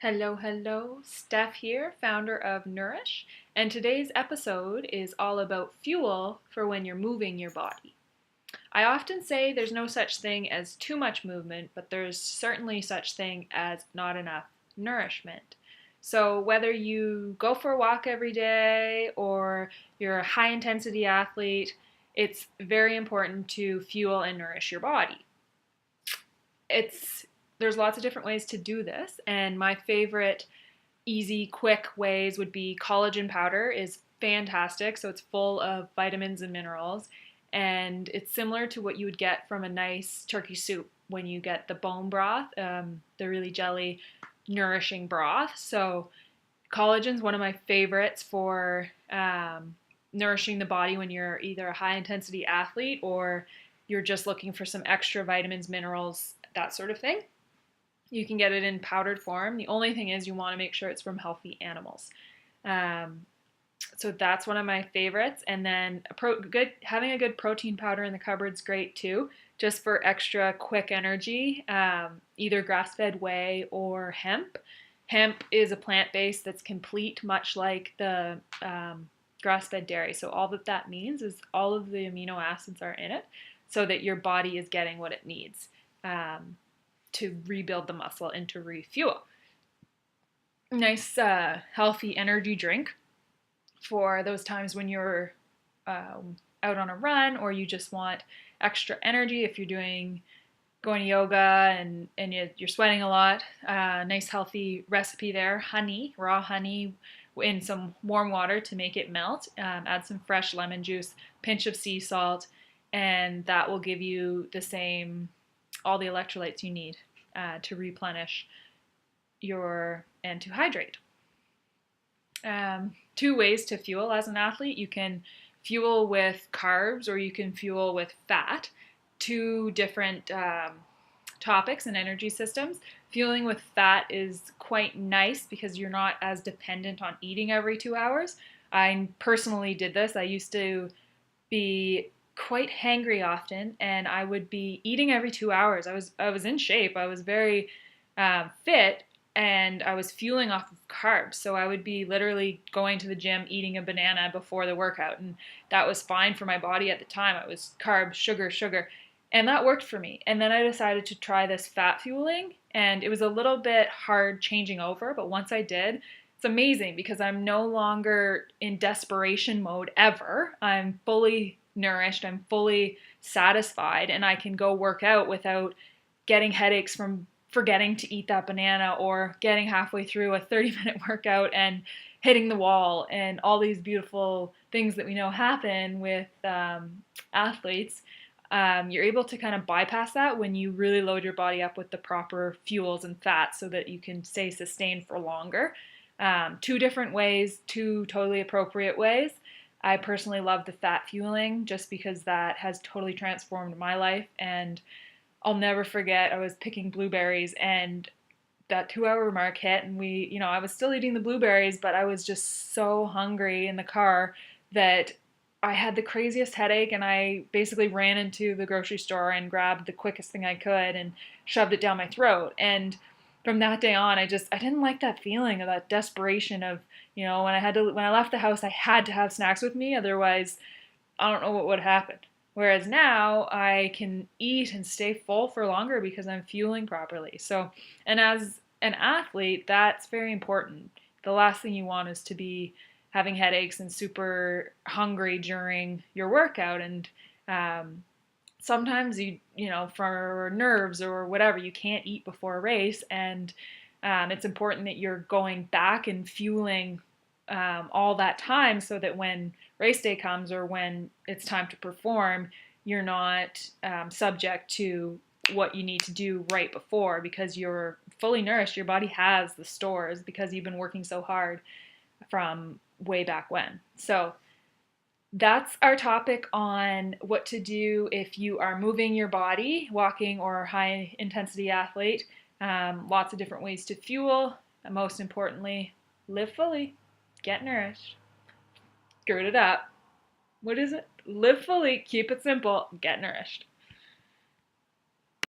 Hello, hello. Steph here, founder of Nourish, and today's episode is all about fuel for when you're moving your body. I often say there's no such thing as too much movement, but there's certainly such thing as not enough nourishment. So whether you go for a walk every day or you're a high intensity athlete, it's very important to fuel and nourish your body. There's lots of different ways to do this, and my favorite easy, quick ways would be collagen powder is fantastic. So it's full of vitamins and minerals, and it's similar to what you would get from a nice turkey soup when you get the bone broth, the really jelly, nourishing broth. So collagen is one of my favorites for nourishing the body when you're either a high intensity athlete or you're just looking for some extra vitamins, minerals, that sort of thing. You can get it in powdered form. The only thing is you want to make sure it's from healthy animals. So that's one of my favorites. And then having a good protein powder in the cupboard is great too, just for extra quick energy, either grass-fed whey or hemp. Hemp is a plant-based that's complete, much like the grass-fed dairy. So all that means is all of the amino acids are in it so that your body is getting what it needs to rebuild the muscle and to refuel. Nice, healthy energy drink for those times when you're out on a run or you just want extra energy if you're going to yoga and you're sweating a lot. Nice healthy recipe there. Honey, raw honey in some warm water to make it melt. Add some fresh lemon juice, pinch of sea salt, and that will give you all the electrolytes you need to replenish and to hydrate. Two ways to fuel as an athlete. You can fuel with carbs or you can fuel with fat. Two different topics and energy systems. Fueling with fat is quite nice because you're not as dependent on eating every 2 hours. I personally did this. I used to be quite hangry often, and I would be eating every 2 hours. I was in shape. I was very fit, and I was fueling off of carbs. So I would be literally going to the gym, eating a banana before the workout, and that was fine for my body at the time. I was carbs, sugar, and that worked for me. And then I decided to try this fat fueling, and it was a little bit hard changing over, but once I did, it's amazing because I'm no longer in desperation mode ever. I'm fully nourished, I'm fully satisfied, and I can go work out without getting headaches from forgetting to eat that banana or getting halfway through a 30-minute workout and hitting the wall and all these beautiful things that we know happen with athletes. You're able to kind of bypass that when you really load your body up with the proper fuels and fats so that you can stay sustained for longer. Two different ways, two totally appropriate ways. I personally love the fat fueling just because that has totally transformed my life, and I'll never forget I was picking blueberries and that 2 hour mark hit, and I was still eating the blueberries, but I was just so hungry in the car that I had the craziest headache, and I basically ran into the grocery store and grabbed the quickest thing I could and shoved it down my throat. And from that day on, I didn't like that feeling of that desperation of, when I left the house, I had to have snacks with me. Otherwise, I don't know what would happen. Whereas now I can eat and stay full for longer because I'm fueling properly. So, and as an athlete, that's very important. The last thing you want is to be having headaches and super hungry during your workout. And sometimes for nerves or whatever, you can't eat before a race, and it's important that you're going back and fueling all that time so that when race day comes or when it's time to perform, you're not subject to what you need to do right before because you're fully nourished. Your body has the stores because you've been working so hard from way back when. So that's our topic on what to do if you are moving your body, walking or high intensity athlete. Lots of different ways to fuel. And most importantly, live fully, get nourished, gird it up. What is it? Live fully, keep it simple, get nourished.